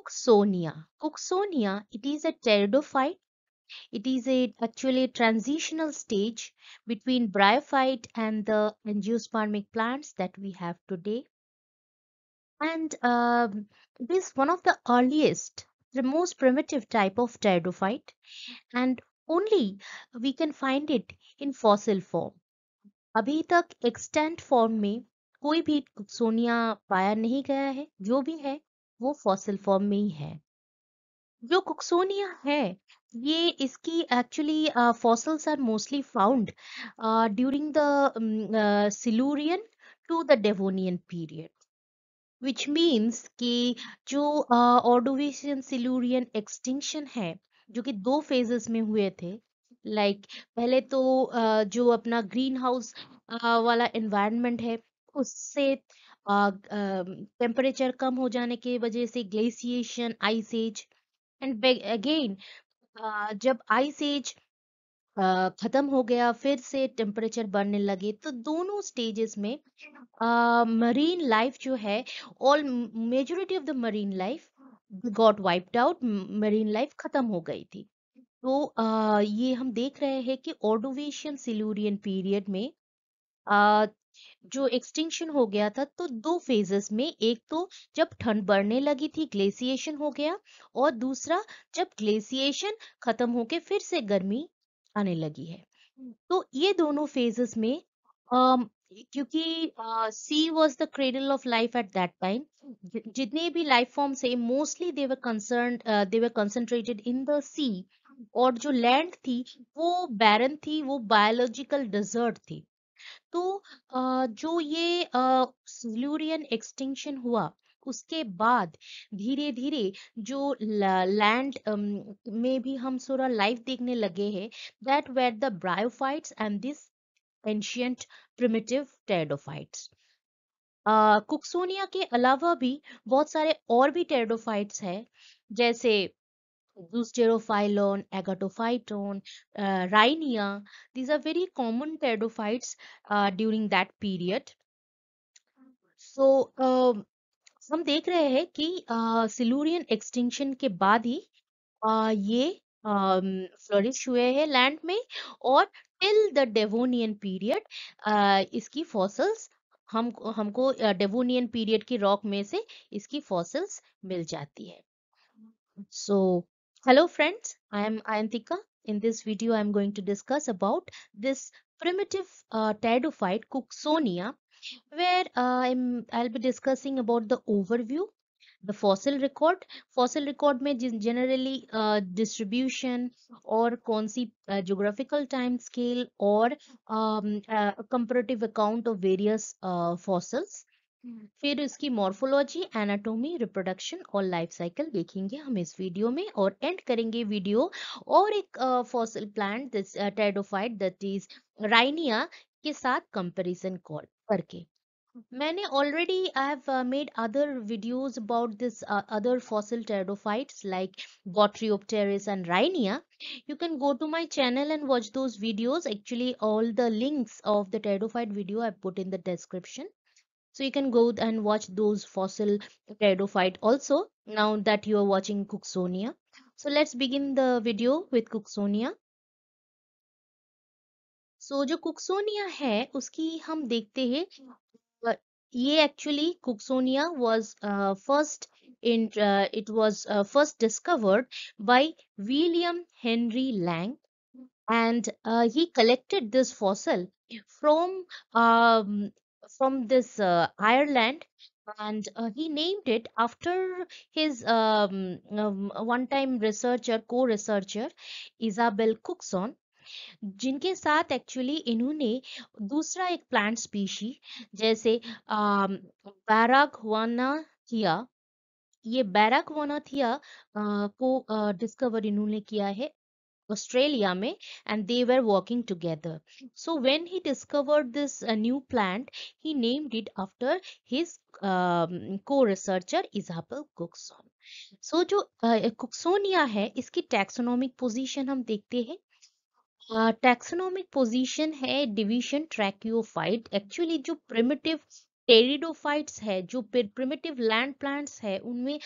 Cooksonia. Cooksonia, it is a pteridophyte. It is actually a transitional stage between bryophyte and the angiospermic plants that we have today. And it is one of the earliest, the most primitive type of pteridophyte, and only we can find it in fossil form. अभी तक extent form में कोई भी कुक्सोनिया पाया नहीं गया है, जो भी है वो फॉसिल फॉर्म में ही है। जो कुक्सोनिया है ये इसकी actually fossils are mostly found during the Silurian to the Devonian period, which means कि जो ऑर्डोविशियन सिलूरियन एक्सटिंक्शन है जो कि दो फेजेस में हुए थे। पहले तो जो अपना ग्रीन हाउस वाला एनवायरनमेंट है उससे टेम्परेचर कम हो जाने की वजह से glaciation, ice age, and again जब आइस एज खत्म हो गया फिर से टेम्परेचर बढ़ने लगे, तो दोनों स्टेजेस में मरीन लाइफ जो है, all majority of the marine life got wiped out, marine life खत्म हो गई थी। तो ये हम देख रहे हैं कि ऑर्डोविशियन सिलूरियन पीरियड में आ, जो एक्सटिंक्शन हो गया था तो दो फेजेस में, एक तो जब ठंड बढ़ने लगी थी ग्लेशिएशन हो गया, और दूसरा जब ग्लेशिएशन खत्म होके फिर से गर्मी आने लगी है। तो ये दोनों फेजेस में अम, क्योंकि sea was the cradle of life at that time, जितने भी लाइफ फॉर्म से mostly they were concentrated in the sea, और जो लैंड थी वो बैरन थी, वो बायोलॉजिकल डिजर्ट थी। तो जो ये सिल्यूरियन एक्सटिंक्शन हुआ उसके बाद धीरे धीरे जो लैंड में भी हम थोड़ा लाइफ देखने लगे हैं, that were the bryophytes and this ancient primitive pteridophytes. Cooksonia के अलावा भी बहुत सारे और भी टेरिडोफाइट्स हैं, जैसे Zoosterophyllon, Agatophyton, Rhynia. These are very common pteridophytes during that period. So हम देख रहे हैं कि सिलूरियन एक्सटिंक्शन के बाद ही ये फ्लोरिश हुए हैं लैंड में, और टिल द डेवोनियन पीरियड इसकी फॉसिल्स हमको डेवोनियन पीरियड की रॉक में से इसकी फॉसिल्स मिल जाती है। So, hello friends, I am Ayantika. In this video, I am going to discuss about this primitive pteridophyte Cooksonia, where I'll be discussing about the overview, the fossil record में generally distribution और कौन सी geographical time scale और a comparative account of various fossils। फिर इसकी morphology, anatomy, reproduction और life cycle देखेंगे हम इस वीडियो में, और एंड करेंगे वीडियो और एक fossil plant this pteridophyte that is Rhynia के साथ कंपैरिजन करके। मैंने already I have made other videos about this other fossil pteridophytes like Botryopteris and Rhynia. You can go to my channel and watch those videos. Actually, all the links of the pteridophyte video I put in the description. So you can go and watch those fossil pteridophyte also now that you are watching Cooksonia. So let's begin the video with Cooksonia. So जो Cooksonia है उसकी हम देखते हैं। ये actually Cooksonia was first discovered by William Henry Lang, and he collected this fossil from um, this Ireland, and he named it after his one-time co-researcher Isabel Cookson, जिनके साथ actually इन्होंने दूसरा एक प्लांट स्पीशी जैसे बैरागवानाथिया, ये बैरागवानाथिया को discover इन्होंने किया है ऑस्ट्रेलिया में, and they were working together. So when he discovered this new plant, he named it after his co-researcher Isabel Cookson. So जो कुक्सोनिया है इसकी टैक्सोनॉमिक पोजीशन हम देखते हैं। टैक्सोनॉमिक पोजीशन है डिवीजन ट्रैकियोफाइट। एक्चुअली जो प्रिमिटिव टेरिडोफाइट्स है, जो प्रिमिटिव लैंड प्लांट्स है, उनमें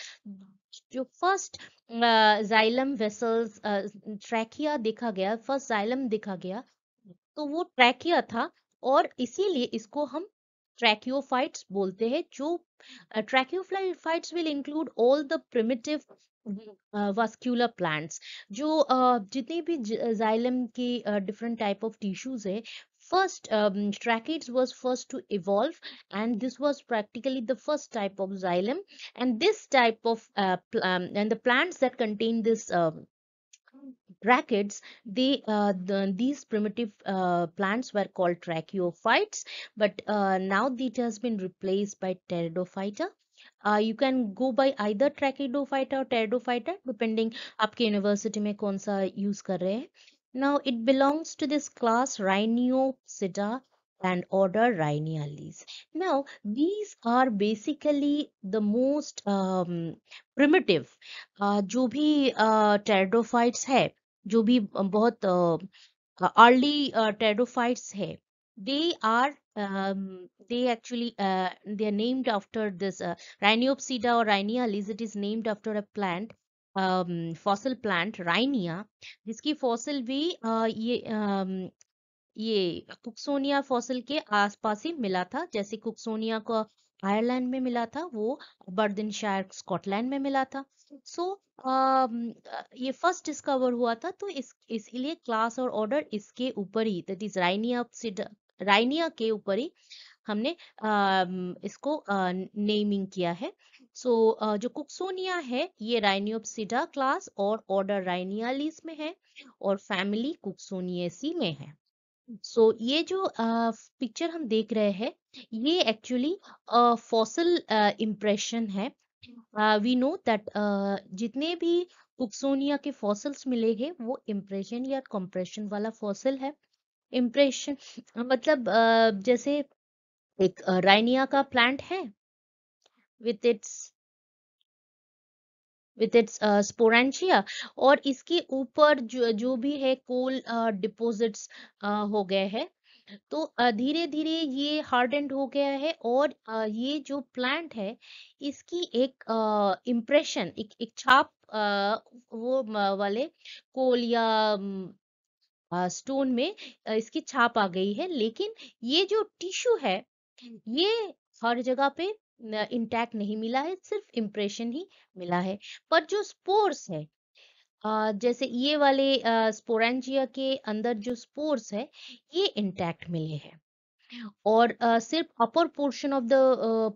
जो फर्स्ट जाइलम वेसल्स ट्रैकिया देखा गया, फर्स्ट जाइलम देखा गया, तो वो ट्रैकिया था। और इसीलिए इसको हम ट्रैकियोफाइट्स बोलते हैं। जो tracheophytes will include all the primitive vascular plants. जो जितने भी जाइलम के डिफरेंट टाइप ऑफ टिश्यूज है, first tracheids was first to evolve, and this was practically the first type of xylem. And this type of and the plants that contain this tracheids, these primitive plants were called tracheophytes, but now it has been replaced by pteridophyta. You can go by either tracheidophyta or pteridophyta depending आपके university में कौन सा use कर रहे हैं. Now it belongs to this class Rhiniopsida and order Rhiniales. Now these are basically the most primitive जो भी pteridophytes है, जो भी बहुत अर्ली pteridophytes है, they are they actually they are named after this Rhiniopsida or Rhinialis. It is named after a plant, fossil plant Rhinia, जिसकी fossil भी ये कुक्सोनिया फॉसिल के आसपास ही मिला था। जैसे कुक्सोनिया को आयरलैंड में मिला था, वो बर्दिनशायर स्कॉटलैंड में मिला था। सो ये फर्स्ट डिस्कवर हुआ था, तो इसलिए क्लास और ऑर्डर इसके ऊपर ही, दैट इज राइनिया के ऊपर ही हमने इसको नेमिंग किया है। सो जो कुक्सोनिया है ये राइनियोप्सिडा क्लास और ऑर्डर राइनियालिस में है, और फैमिली कुक्सोनिएसी में है। सो ये जो पिक्चर हम देख रहे हैं, ये एक्चुअली फॉसिल इम्प्रेशन है। वी नो दैट जितने भी कुक्सोनिया के फॉसिल्स मिले हैं वो इम्प्रेशन या कंप्रेशन वाला फॉसिल है। इम्प्रेशन मतलब जैसे एक राइनिया का प्लांट है विथ इट्स स्पोरेंशिया, और इसके ऊपर जो भी है कोल डिपॉजिट्स हो गए हैं, तो धीरे धीरे ये हार्डेंड हो गया है। और ये जो प्लांट है इसकी एक इम्प्रेशन, एक छाप वो वाले कोल या स्टोन में इसकी छाप आ गई है। लेकिन ये जो टिश्यू है ये हर जगह पे इंटैक्ट नहीं मिला है, सिर्फ इम्प्रेशन ही मिला है। पर जो स्पोर्स है, जैसे ये वाले स्पोरेंजिया के अंदर जो स्पोर्स है ये इंटैक्ट मिले हैं, और सिर्फ upper portion of the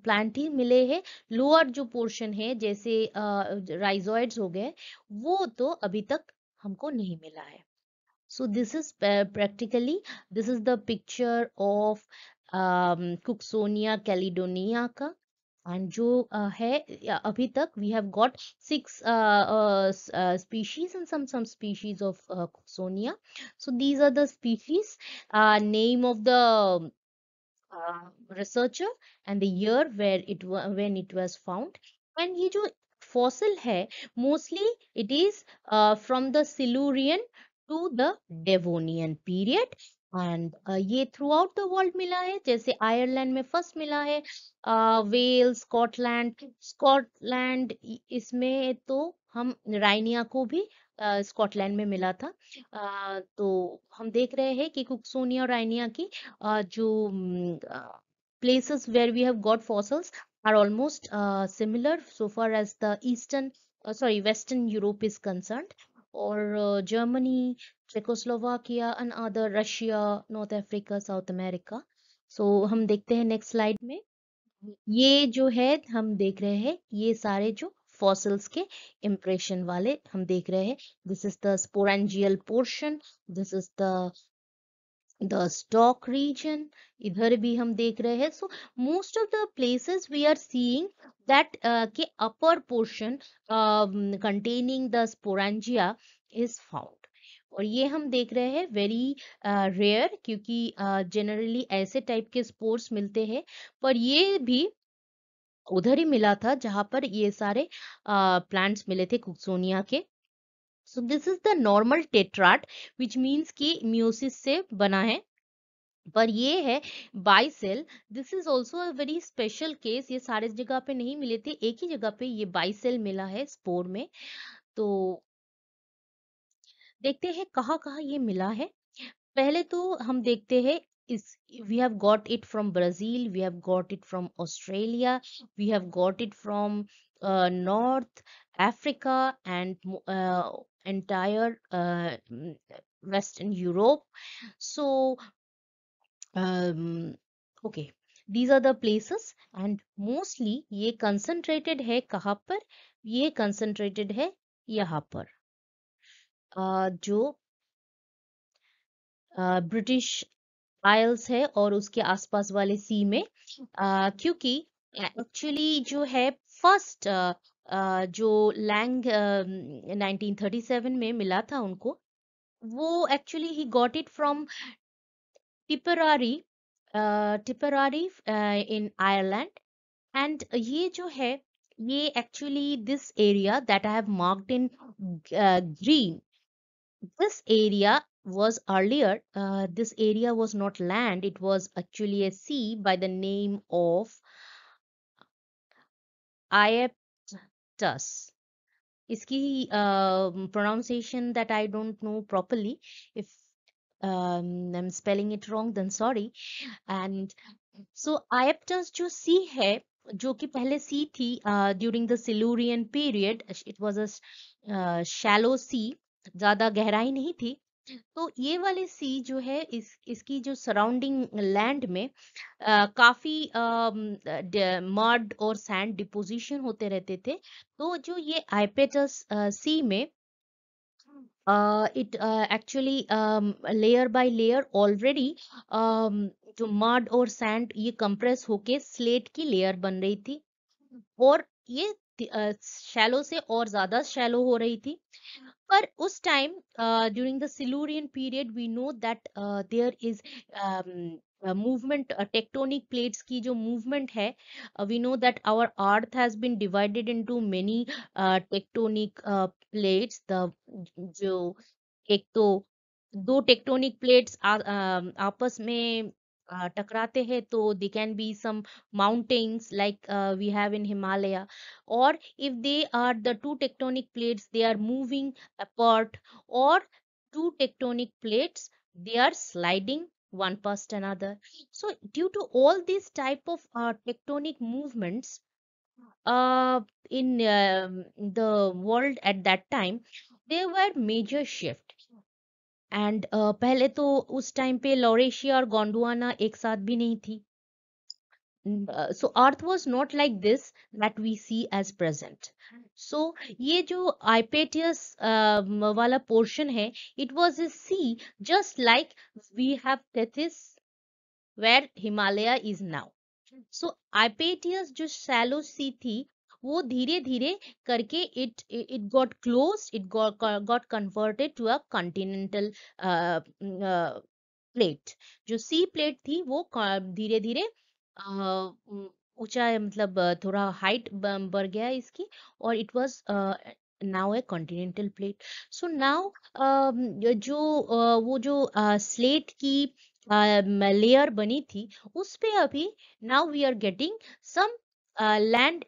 plant ही मिले हैं। लोअर जो पोर्शन है जैसे राइजोइड्स हो गए, वो तो अभी तक हमको नहीं मिला है। So this is practically, this is the picture of Cooksonia caledonica, and जो है अभी तक we have got 6 species and some species of Cooksonia. So these are the species, name of the researcher and the year where when it was found. And ये जो fossil है mostly it is from the Silurian to the Devonian period, and ये through out the world मिला है। जैसे Ireland में first मिला है, वेल्स, स्कॉटलैंड इसमें तो हम राइनिया को भी स्कॉटलैंड में मिला था। तो हम देख रहे हैं कि कुक्सोनिया और राइनिया की जो places where we have got fossils are almost similar so far as the Western Europe is concerned, or Germany, Czechoslovakia and other Russia, North Africa, South America. So हम देखते हैं नेक्स्ट स्लाइड में। ये जो है हम देख रहे हैं, ये सारे जो फॉसिल्स के इम्प्रेशन वाले हम देख रहे हैं। This is the sporangial portion, this is the stalk region, इधर भी हम देख रहे हैं। So most of the places we are seeing that के upper portion containing the sporangia is found. और ये हम देख रहे हैं वेरी रेयर, क्योंकि जनरली ऐसे टाइप के स्पोर्स मिलते हैं, पर ये भी उधर ही मिला था जहां पर ये सारे प्लांट्स मिले थे कुक्सोनिया के। सो this is the normal tetrad which means कि म्यूसिस से बना है। पर ये है buy sell, this is also a very special case. ये सारे जगह पे नहीं मिले थे, एक ही जगह पे ये बाइसेल मिला है स्पोर में। तो देखते हैं कहाँ कहाँ ये मिला है। पहले तो हम देखते हैं इस, we have got it from Brazil, we have got it from Australia, we have got it from North Africa and entire western Europe. So um, okay, these are the places and mostly ये concentrated है कहाँ पर? ये concentrated है यहाँ पर, जो British Isles है और उसके आसपास वाले सी में। क्योंकि एक्चुअली जो है फर्स्ट जो लैंग 1937 में मिला था उनको, वो actually he got it from Tipperary, Tipperary in Ireland. And ये जो है, ये actually this area that I have marked in green, this area was earlier, this area was not land, it was actually a sea by the name of Aeptus. Iski pronunciation that I don't know properly. If I'm spelling it wrong, then sorry. And so Aeptus जो sea है, जो कि पहले sea थी during the Silurian period, it was a shallow sea, ज्यादा गहराई नहीं थी। तो ये वाले सी जो है, इसकी जो सराउंडिंग लैंड में काफी मड और सैंड डिपोजिशन होते रहते थे। तो जो ये आइपेटस सी में it actually layer by layer already जो मड और सैंड ये कंप्रेस होके स्लेट की लेयर बन रही थी, और ये शैलो से और ज्यादा शैलो हो रही थी। पर उस time during the Silurian period we know that there is movement, tectonic plates की जो मूवमेंट है, we know that our earth has been divided into many tectonic plates. The जो एक तो दो टेक्टोनिक प्लेट्स आपस में टकराते हैं, तो they can be some mountains like we have in Himalaya, or if they are the two tectonic plates, they are moving apart, or two tectonic plates, they are sliding one past another. So due to all these type of tectonic movements in the world at that time, there were major shift। And पहले तो उस time पे Laurasia और गोंडवाना एक साथ भी नहीं थी। So earth was not like this that we see as present। So ये जो Hypatia वाला portion है, it was a sea just like we have Tethys where Himalaya is now। So Hypatia जो shallow sea थी, वो धीरे धीरे करके it got closed, it got converted to a continental plate. जो सी प्लेट थी वो धीरे धीरे ऊंचा, मतलब थोड़ा हाइट बढ़ गया इसकी, और it was now A continental plate. So now जो वो जो स्लेट की लेयर बनी थी, उस पे अभी now we are getting some land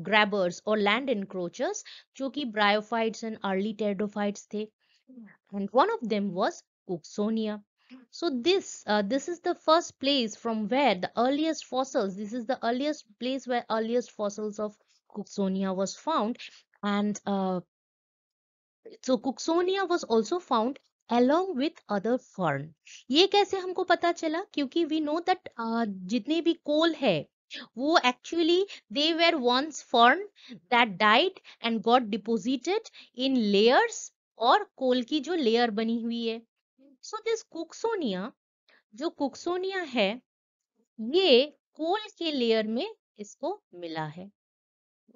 grabbers और लैंड encroachers, जो कि ब्रायोफाइट्स एंड अर्ली टेरिडोफाइट्स थे, and one of them was Cooksonia। So this is the first place from where the earliest fossils. This is the earliest place where earliest fossils of Cooksonia was found, and so Cooksonia was also found along with other fern। ये कैसे हमको पता चला? क्योंकि we know that जितने भी कोल है, वो actually they were once fern that died and got deposited in layers, और कोल की जो लेयर बनी हुई है। सो दिस कुक्सोनिया, जो कुक्सोनिया है, ये कोल के लेयर में इसको मिला है,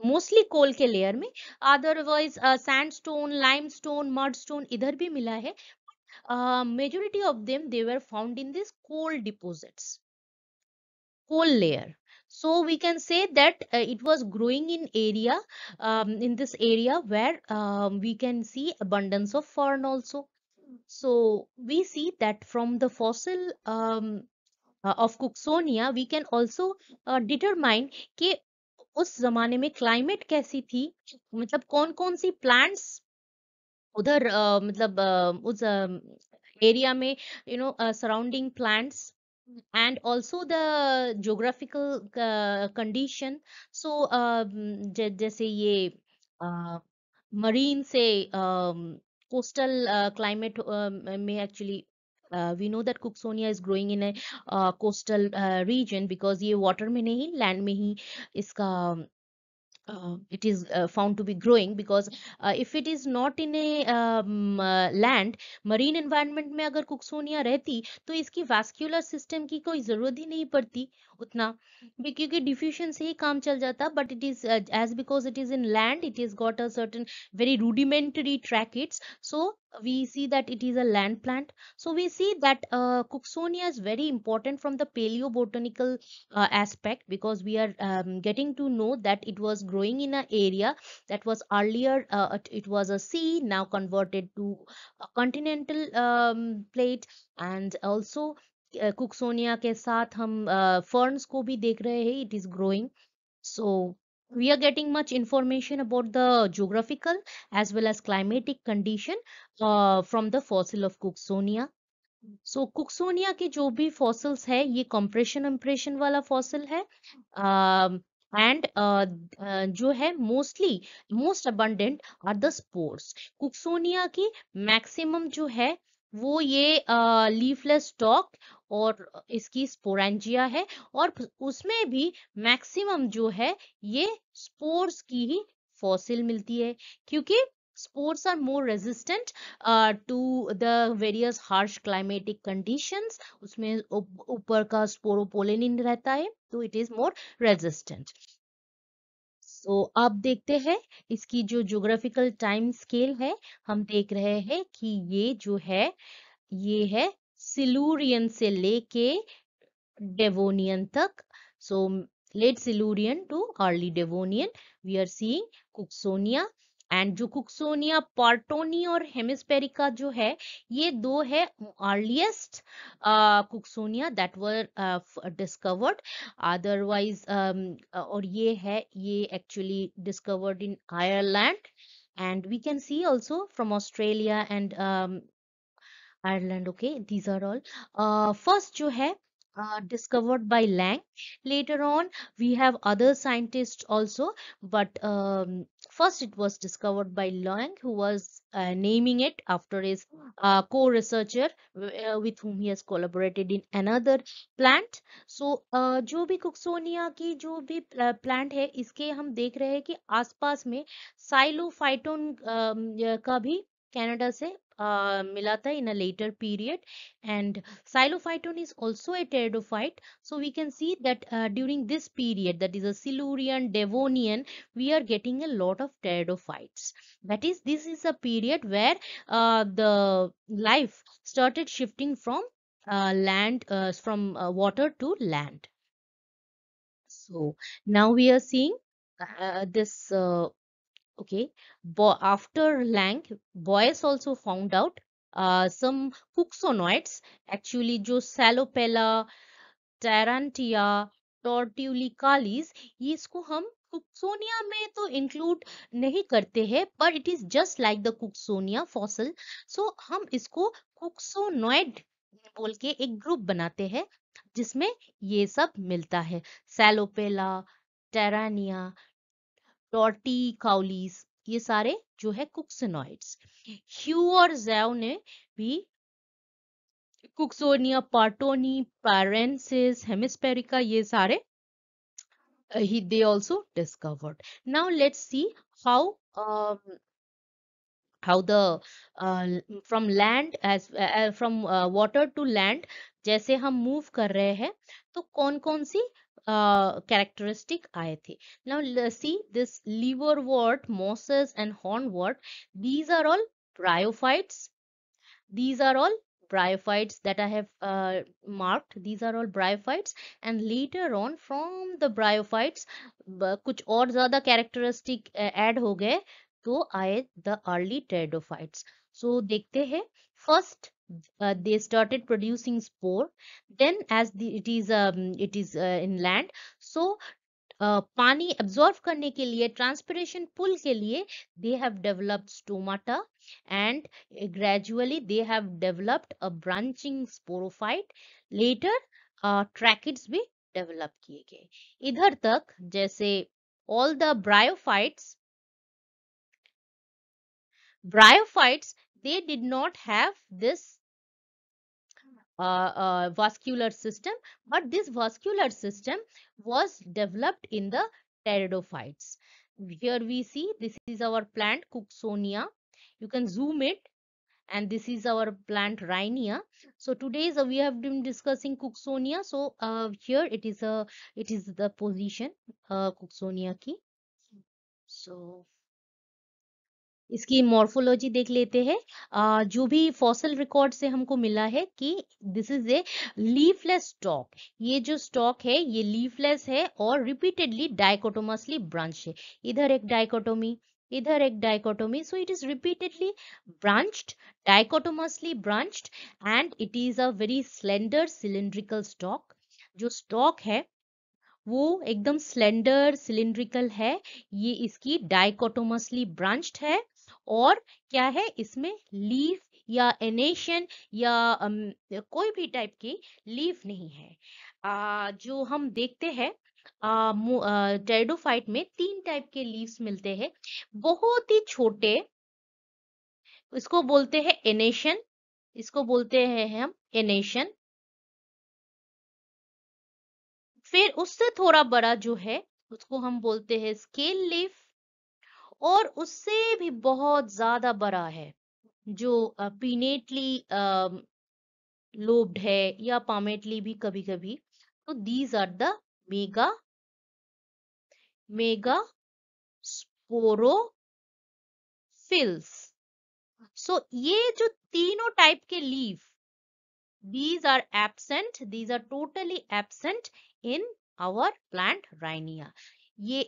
मोस्टली कोल के लेयर में। अदरवाइज सैंडस्टोन, लाइमस्टोन, मडस्टोन इधर भी मिला है। Majority of them they were found in this coal deposits, coal layer। So we can say that it was growing in area, in this area where we can see abundance of fern also। So we see that from the fossil of Cooksonia, we can also determine कि उस जमाने में climate कैसी थी, मतलब कौन कौन सी plants उधर मतलब उस एरिया में, surrounding plants and also the geographical condition. So जैसे ये marine से coastal climate में actually we know that Cooksonia is growing in a coastal region, because ये water में नहीं, land में ही इसका it is found to be growing. Because if it is not in a land, marine environment में अगर कुक्सोनिया रहती तो इसकी vascular system की कोई जरूरत ही नहीं पड़ती उतना क्योंकि diffusion से ही काम चल जाता. But it is as because it is in land, it has got a certain very rudimentary tracheids, so we see that it is a land plant. So we see that Cooksonia is very important from the paleobotanical aspect, because we are getting to know that it was growing in an area that was earlier it was a sea, now converted to a continental plate. And also कुक्सोनिया के साथ हम ferns को भी देख रहे हैं, it is growing. So we are getting much information about the geographical as well as climatic condition from the fossil of Cooksonia. सो कुक्सोनिया के जो भी फॉसिल्स है, ये कंप्रेशन इम्प्रेशन वाला फॉसिल है. एंड जो है mostly most abundant are the spores. Cooksonia की मैक्सिमम जो है वो ये लीफलेस स्टॉक और इसकी स्पोरेंजिया है, और उसमें भी मैक्सिमम जो है ये स्पोर्स की ही फॉसिल मिलती है, क्योंकि spores are more resistant to the various harsh climatic conditions. उसमें ऊपर का स्पोरोपोलेनिन रहता है, तो it is more resistant. So अब देखते हैं इसकी जो geographical time scale है. हम देख रहे हैं कि ये जो है ये है सिलूरियन से लेके Devonian tak. So late Silurian to early Devonian, we are seeing Cooksonia. And जो कुक्सोनिया पार्टोनी और हेमिस्पेरिका जो है, ये दो है earliest Cooksonia that were discovered. Otherwise और ये है ये actually discovered in Ireland. And we can see also from Australia and Ireland. Okay, these are all. First, जो है discovered by Lang. Later on, we have other scientists also, but first it was discovered by Lang, who was naming it after his co-researcher with whom he has collaborated in another plant. So, जो भी कुक्सोनिया की जो भी plant है, इसके हम देख रहे हैं कि आसपास में साइलोफाइटोन का भी कनाडा से मिला था in a later period. And xylophyton is also a pteridophyte. So we can see that during this period, that is a Silurian, Devonian, we are getting a lot of pteridophytes. That is, this is a period where the life started shifting from water to land. So now we are seeing this. Okay, after Lang, Boyce also found out some cooksonoids, actually जो Salopella, Tarantia, Tortulicalis, ये इसको हम कुक्सोनिया में तो include नहीं करते हैं, पर it is just like the Cooksonia fossil. So हम इसको कुक्सोनॉइड बोल के एक ग्रुप बनाते हैं जिसमें ये सब मिलता है. सैलोपेला, टेरानिया, टॉर्टी काउलीज, ये सारे जो है कुक्सोनॉइड्स. ह्यू और जैव ने भी कुक्सोनिया, पार्टोनी, पैरेंसिस, हेमिस्पेरिका, ये सारे they also discovered. Now let's see how the from land as from water to land जैसे हम मूव कर रहे हैं तो कौन कौन सी कैरेक्टरिस्टिक आए थे. Now let's see this liverwort, mosses and hornwort. These are all bryophytes. These are all bryophytes that I have marked. These are all bryophytes. And later on from the bryophytes कुछ और ज्यादा characteristic add हो गए तो आए the early pteridophytes. So देखते हैं. First they started producing spore. Then as it is in land, so पानी एब्जॉर्ब करने के लिए, ट्रांसपिरेशन पुल के लिए, they have developed stomata and gradually they have developed a branching sporophyte. later tracheids भी develop किए गए इधर तक। जैसे all the bryophytes, they did not have this vascular system, but this vascular system was developed in the pteridophytes. Here we see this is our plant Cooksonia. You can zoom it, and this is our plant Rhynia. So today we have been discussing Cooksonia. So here it is the position Cooksonia ki. So इसकी morphology देख लेते हैं। जो भी fossil record से हमको मिला है कि this is a leafless stock. ये जो स्टॉक है ये लीफलेस है और रिपीटेडली डाइकोटोमसली ब्रांच है। इधर एक डाइकोटोमी, इधर एक dichotomy, so it is repeatedly branched, dichotomously branched, and it is a very slender cylindrical stock. जो स्टॉक है वो एकदम स्लेंडर सिलिंड्रिकल है। ये इसकी डाइकोटोमसली ब्रांच्ड है और क्या है इसमें लीफ या एनेशन या कोई भी टाइप की लीफ नहीं है। जो हम देखते हैं टेरिडोफाइट में 3 टाइप के लीव्स मिलते हैं, बहुत ही छोटे, इसको बोलते हैं एनेशन, इसको बोलते हैं हम एनेशन। फिर उससे थोड़ा बड़ा जो है उसको हम बोलते हैं स्केल लीफ, और उससे भी बहुत ज्यादा बड़ा है जो पीनेटली लोब्ड है या पामेटली भी कभी कभी। तो these are the mega mega sporophylls. So ये जो तीनों टाइप के leaf, these are absent, these are totally absent in our plant Rhynia। ये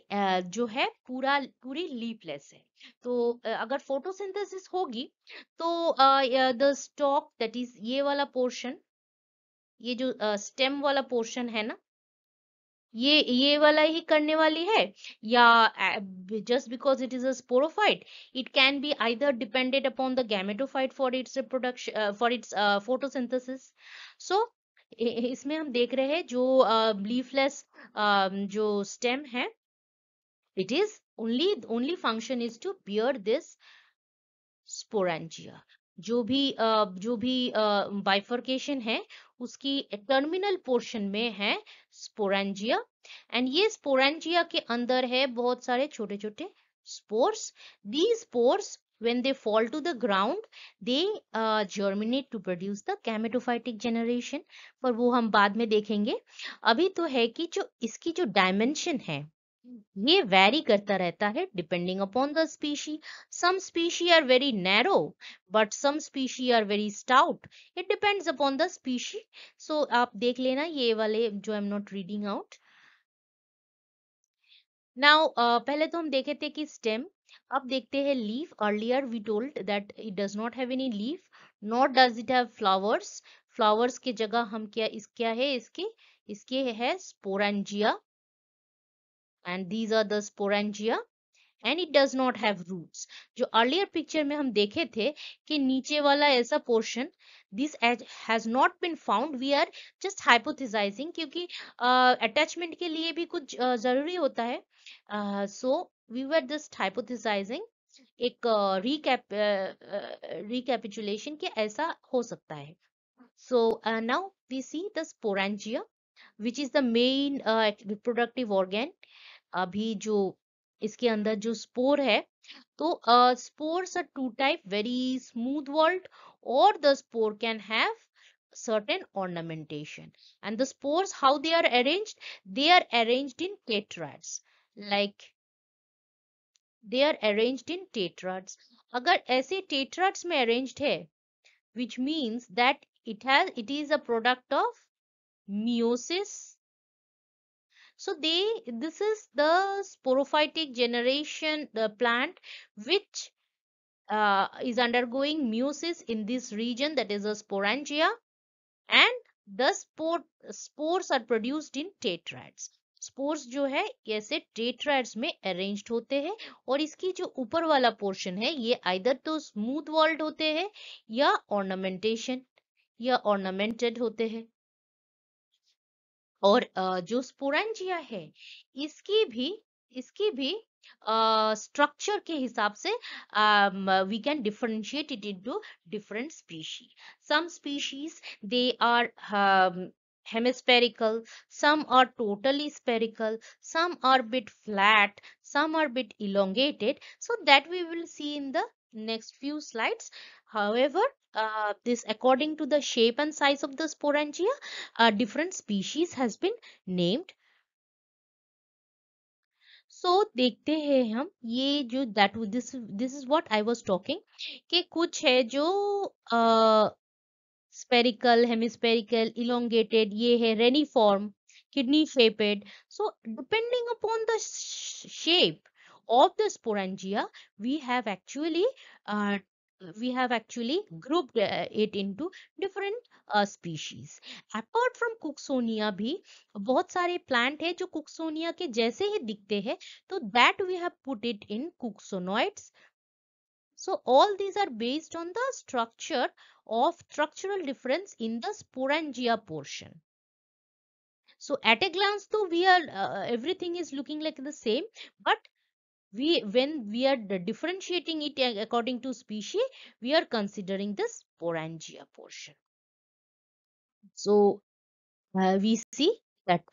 जो है पूरी लीफलेस है। तो अगर फोटोसिंथेसिस होगी तो द स्टॉक दैट इज ये वाला पोर्शन, ये जो स्टेम वाला पोर्शन है ना, ये वाला ही करने वाली है, या just because it is a sporophyte it can be either dependent upon the gametophyte for its reproduction for its photosynthesis। so इसमें हम देख रहे हैं जो लीफलेस जो स्टेम है, it is only function is to bear this sporangia। जो भी बाइफर्केशन है उसकी टर्मिनल पोर्शन में है स्पोरेंजिया, एंड ये स्पोरेंजिया के अंदर है बहुत सारे छोटे छोटे spores. these spores when they fall to the ground they germinate to produce the gametophytic generation, पर वो हम बाद में देखेंगे। अभी तो है कि जो इसकी जो डायमेंशन है ये वैरी करता रहता है depending upon the species. Some species are very narrow but some species are very stout, it depends upon the species. So आप देख लेना ये वाले जो I am not reading out now. पहले तो हम देखे थे कि स्टेम, अब देखते हैं leaf. Earlier we told that it does not have any leaf not does it have flowers. Flowers की जगह हम क्या है इसके है sporangia, and these are the sporangia, and it does not have roots। जो अर्लियर पिक्चर में हम देखे थे कि नीचे वाला ऐसा portion, this has not been found, we are just hypothesizing, क्योंकि अटैचमेंट के लिए भी कुछ जरूरी होता है। So we were just hypothesizing, एक रिकैपिचुलेशन कि ऐसा हो सकता है। So now we see the sporangia which is the main reproductive organ। अभी जो इसके अंदर जो स्पोर है, तो spores are two type, very smooth walled, or the spore can have certain ornamentation। and the spores how they are arranged, they are arranged in tetrads, like they are arranged in tetrads। अगर ऐसे tetrads में arranged है which means that it is a product of meiosis। so this is the sporophytic generation, the plant which is undergoing meiosis in this region, that is a sporangia, and the spores are produced in tetrads. Spores जो है ऐसे टेट्राड्स में arranged होते हैं, और इसकी जो ऊपर वाला पोर्शन है ये आइदर तो स्मूथ वॉल्ड होते हैं या ऑर्नामेंटेशन या ऑर्नामेंटेड होते हैं। और जो स्पोरेंजिया है इसकी भी स्ट्रक्चर के हिसाब से we can differentiate it into different species. Some species, they are hemispherical, some are totally spherical, some are bit flat, some are bit elongated, so that we will see in the next few slides. However, this according to the shape and size of the sporangia, different species has been named. So देखते हैं हम ये जो that this is what I was talking, कि कुछ है जो spherical, hemispherical, elongated, ये है reniform, kidney shaped. So depending upon the shape of the sporangia, we have actually uh, grouped it into different species. Apart from Cooksonia भी बहुत सारे plant है जो Cooksonia के जैसे ही दिखते हैं, तो that we have put it in Cooksonoids. So all these are based on the structural difference in the sporangia portion. So at a glance, though we are everything is looking like the same, but when we are differentiating it according to species, we are considering the sporangia portion. So we see that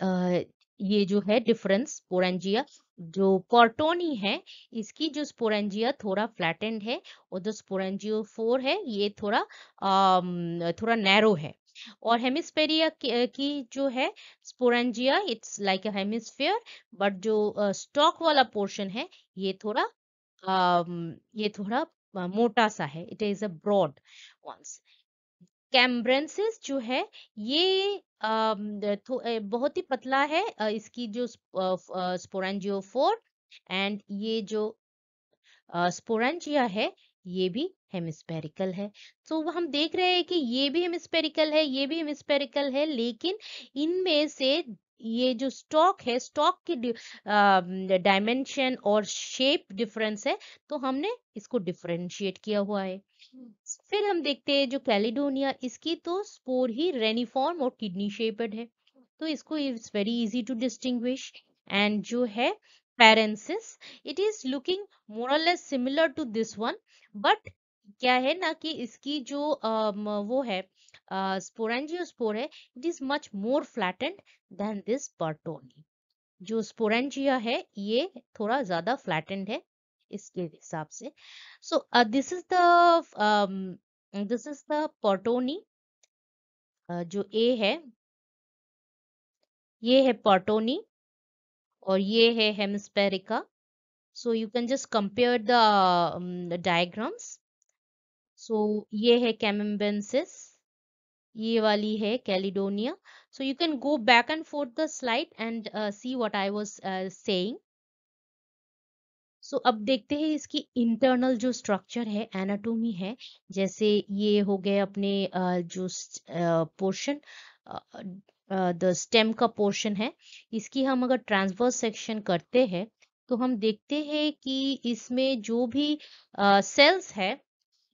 ये जो है difference sporangia, जो कॉर्टोनी है इसकी जो sporangia थोड़ा flattened है, और जो स्पोरेंजियो 4 है ये थोड़ा नैरो है। और हेमिस्फेरिया की जो है sporangia, it's like a hemisphere, but जो स्टॉक वाला पोर्शन है ये थोड़ा मोटा सा है, it is a broad ones. Cambrensis जो है ये बहुत ही पतला है, इसकी जो स्पोरेंजियोफोर, एंड ये जो स्पोरेंजिया है ये भी हेमिस्फेरिकल है। तो हम देख रहे हैं कि ये भी हेमिस्फेरिकल है, ये भी हेमिस्फेरिकल है, लेकिन इनमें से ये जो स्टॉक है, स्टॉक की डायमेंशन और शेप डिफरेंस है, तो हमने इसको डिफरेंशिएट किया हुआ है। फिर हम देखते हैं जो कैलिडोनिया, इसकी तो स्पोर ही रेनिफॉर्म और किडनी शेप्ड है, तो इसको it's very easy to distinguish. And जो है पैरेंसिस, it is looking more or less similar to this one, but क्या है ना कि इसकी जो वो है स्पोरेंजियोस्पोर है, it is much more flattened than this pertonii. जो स्पोरेंजिया है ये थोड़ा ज्यादा फ्लैटेंड है इसके हिसाब से। So this is the pertonii, जो ए है ये है पर्टोनी, और ये है hemisphaerica. So you can just compare the diagrams. So ये है कैमेम्बेंसिस, ये वाली है caledonica. So you can go back and forth the slide and see what I was saying. So अब देखते हैं इसकी इंटरनल जो स्ट्रक्चर है, एनाटोमी है। जैसे ये हो गए अपने जो पोर्शन, द स्टेम का पोर्शन है, इसकी हम अगर ट्रांसवर्स सेक्शन करते हैं तो हम देखते हैं कि इसमें जो भी सेल्स है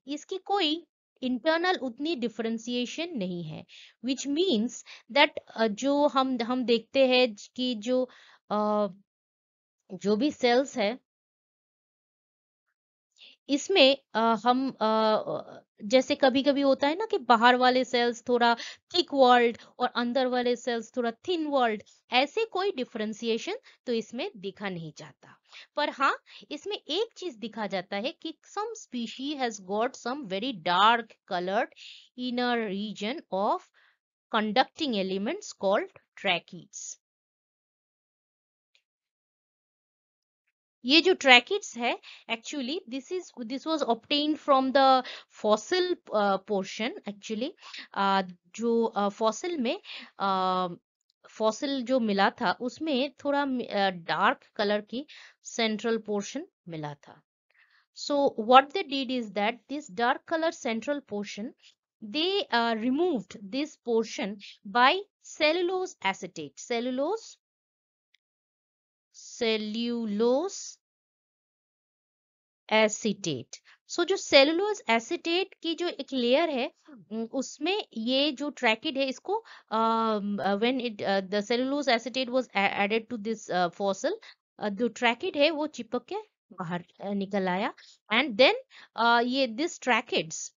इसकी कोई इंटरनल उतनी डिफरेंशिएशन नहीं है, विच मीन्स दैट जो हम देखते हैं कि जो भी सेल्स है इसमें हम जैसे कभी कभी होता है ना कि बाहर वाले सेल्स थोड़ा थिक वॉल्ड और अंदर वाले सेल्स थोड़ा थिन वॉल्ड, ऐसे कोई डिफरेंशिएशन तो इसमें दिखा नहीं जाता। पर हाँ, इसमें एक चीज दिखा जाता है कि some species has got some very dark coloured inner region of conducting elements called tracheids. ये जो ट्रैकिड्स है, actually this was obtained from the fossil portion. Actually जो फॉसिल में फॉसिल जो मिला था उसमें थोड़ा डार्क कलर की सेंट्रल पोर्शन मिला था। So what they did is that this dark color central portion, they removed this portion by cellulose acetate. So जो सेलुलोज एसीटेट की जो एक लेयर है, उसमें ये जो ट्रैकिड है इसको, when it the cellulose acetate was added to this fossil, जो ट्रैकिड है वो चिपक के बाहर निकल आया। एंड देन ये this tracheids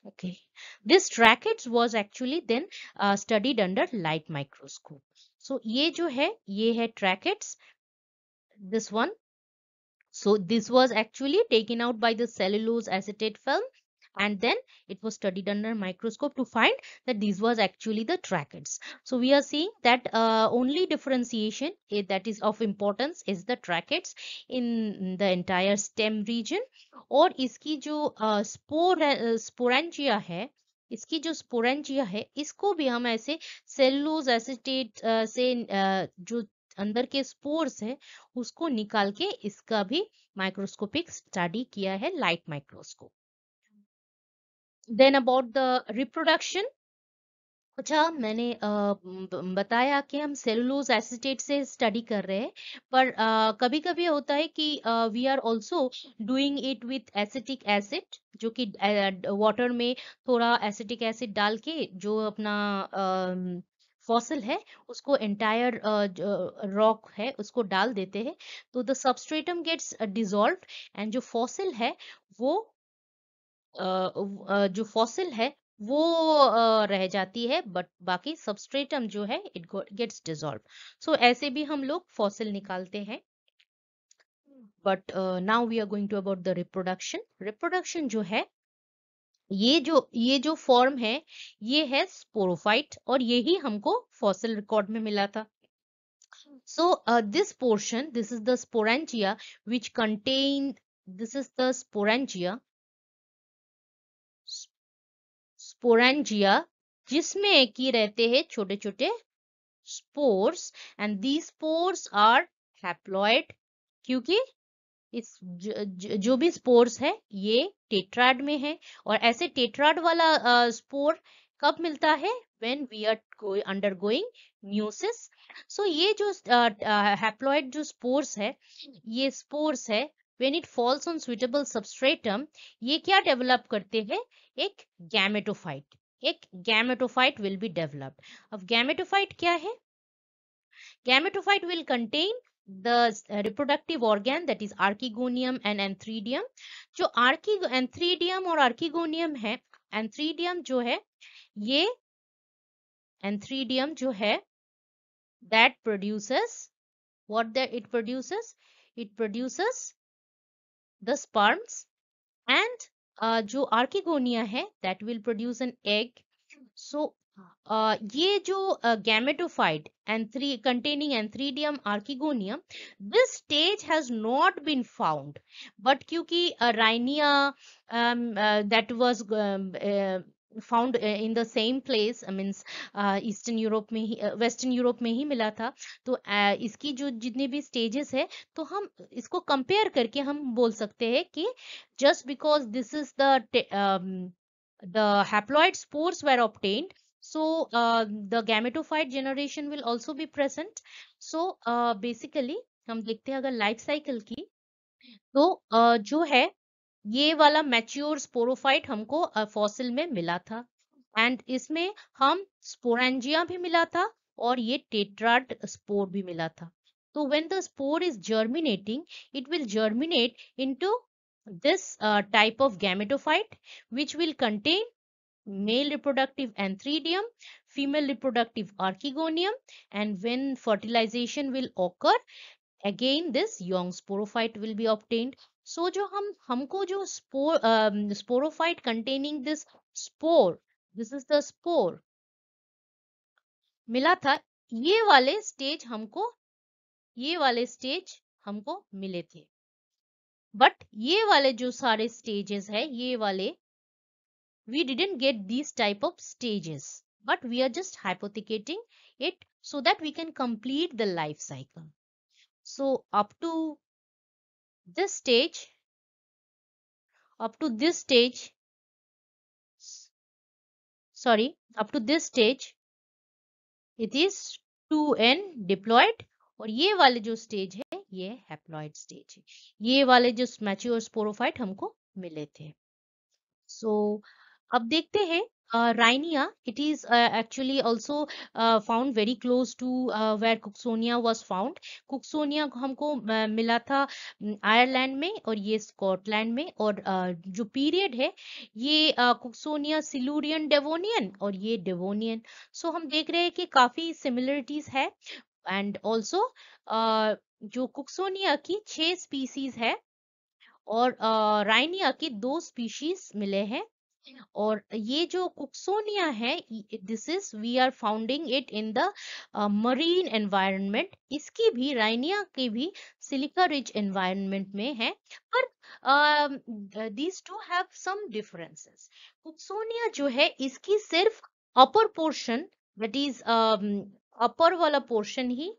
Okay, this tracheids was actually then studied under light microscope. So ये है tracheids, this one. So this was actually taken out by the cellulose acetate film, and then it was studied under microscope to find that this was actually the tracheids. So we are seeing that only differentiation that is of importance is the tracheids in the entire stem region. और इसकी जो sporangia है, इसकी जो sporangia है इसको भी हम ऐसे सेलुलोज एसिटेट से जो अंदर के स्पोर्स है उसको निकाल के इसका भी माइक्रोस्कोपिक स्टडी किया है light microscope. Then about the reproduction, अच्छा मैंने बताया कि हम सेलुलोज एसिटेट से स्टडी कर रहे हैं, पर कभी कभी होता है कि we are also doing it with acetic acid, जो कि वाटर में थोड़ा एसिटिक एसिड डाल के जो अपना फॉसिल है उसको एंटायर रॉक है उसको डाल देते हैं, तो the substratum gets dissolved and जो फॉसिल है वो जो फॉसिल है वो रह जाती है, बट बाकी सबस्ट्रेटम जो है इट गेट्स डिसॉल्व। सो ऐसे भी हम लोग फॉसिल निकालते हैं। But now we are going to about the reproduction. Reproduction जो है, ये जो फॉर्म है ये है स्पोरोफाइट, और यही हमको फॉसिल रिकॉर्ड में मिला था। So this portion, this is the sporangia which contain, this is the sporangia जिसमें की रहते हैं छोटे छोटे spores, and these spores are haploid, क्योंकि इस जो भी स्पोर्स है ये टेट्राड में है। और ऐसे टेट्राड वाला स्पोर कब मिलता है? When we are undergoing meiosis. So ये जो हैप्लॉइड जो स्पोर्स है, ये स्पोर्स है, when it falls on suitable substratum, ये क्या डेवलप करते हैं? एक गैमेटोफाइट विल बी डेवलप्ड। अब गैमेटोफाइट क्या है? Gametophyte will contain the reproductive organ, that is archegonium and antheridium. जो antheridium और archegonium है, antheridium जो है ये antheridium जो है that produces what that it produces? It produces the sperms, and जो archegonia है that will produce an egg. So ये जो gametophyte containing antheridium archegonium, this stage has not been found, but क्योंकि rhinia that was found in the same place, means eastern Europe में ही western Europe में ही मिला था, तो इसकी जो जितने भी स्टेजेस है तो हम इसको कंपेयर करके हम बोल सकते हैं कि just because this is the haploid spores were obtained, so the gametophyte generation will also be present. So basically हम देखते हैं अगर लाइफ साइकिल की, तो जो है ये वाला मैच्योर स्पोरोफाइट हमको फॉसिल में मिला था, एंड इसमें हम स्पोरेंजिया भी मिला था और ये टेट्राड स्पोर भी मिला था। तो when the spore is germinating, it will germinate into this type of gametophyte which will contain male reproductive antheridium, female reproductive archegonium, and when fertilization will occur, again this young sporophyte will be obtained. So जो हमको जो sporophyte containing this spore, this is the spore मिला था, ये वाले stage हमको मिले थे। बट ये वाले जो सारे स्टेजेस है, ये वाले we didn't get these type of stages, but we are just hypothecating it so that we can complete the life cycle. So this stage, up to this stage, up to this stage, it is 2n diploid, और ये वाले जो stage है ये haploid stage है। ये वाले जो मैच्योर स्पोरोफाइट हमको मिले थे। सो अब देखते हैं Rhynia. It is actually also found very close to where Cooksonia was found. Cooksonia हमको मिला था आयरलैंड में और ये स्कॉटलैंड में, और जो पीरियड है ये कुक्सोनिया सिलूरियन डेवोनियन और ये डेवोनियन। सो हम देख रहे हैं कि काफी सिमिलरिटीज है। एंड ऑल्सो जो कुक्सोनिया की 6 स्पीसीज है और राइनिया की 2 स्पीशीज मिले हैं। और ये जो कुक्सोनिया है, this is we are founding it in the marine environment. इसकी भी, राइनिया की भी सिलिका रिच एनवायरनमेंट में है, पर these two have some differences. Cooksonia जो है इसकी सिर्फ upper portion, that is upper वाला पोर्शन ही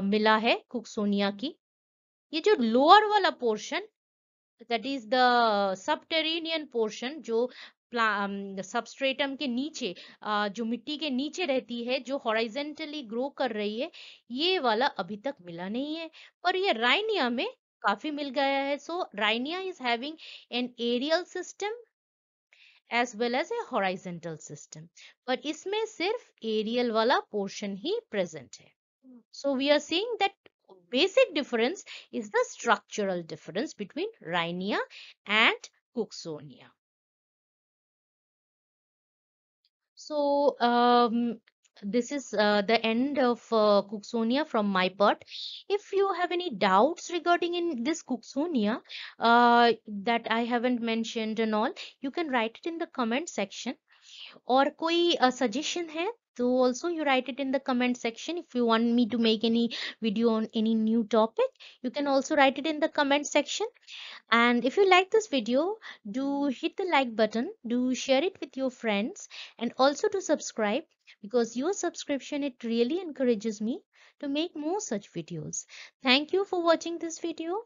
मिला है कुक्सोनिया की। ये जो लोअर वाला portion, that is the subterranean portion, जो सबस्ट्रेटम के नीचे, जो मिट्टी के नीचे रहती है, जो हॉरिजेंटली ग्रो कर रही है, ये वाला अभी तक मिला नहीं है। पर ये राइनिया में काफी मिल गया है। So Rhynia is having an aerial system as well as a horizontal system, पर इसमें सिर्फ एरियल वाला पोर्शन ही प्रेजेंट है। So we are seeing that basic difference is the structural difference between Rhynia and Cooksonia. So this is the end of Cooksonia from my part. If you have any doubts regarding in this Cooksonia that I haven't mentioned and all, you can write it in the comment section. और कोई suggestion है तो also you write it in the comment section. If you want me to make any video on any new topic, you can also write it in the comment section. And if you like this video, do hit the like button, do share it with your friends, and also to subscribe, because your subscription, it really encourages me to make more such videos. Thank you for watching this video.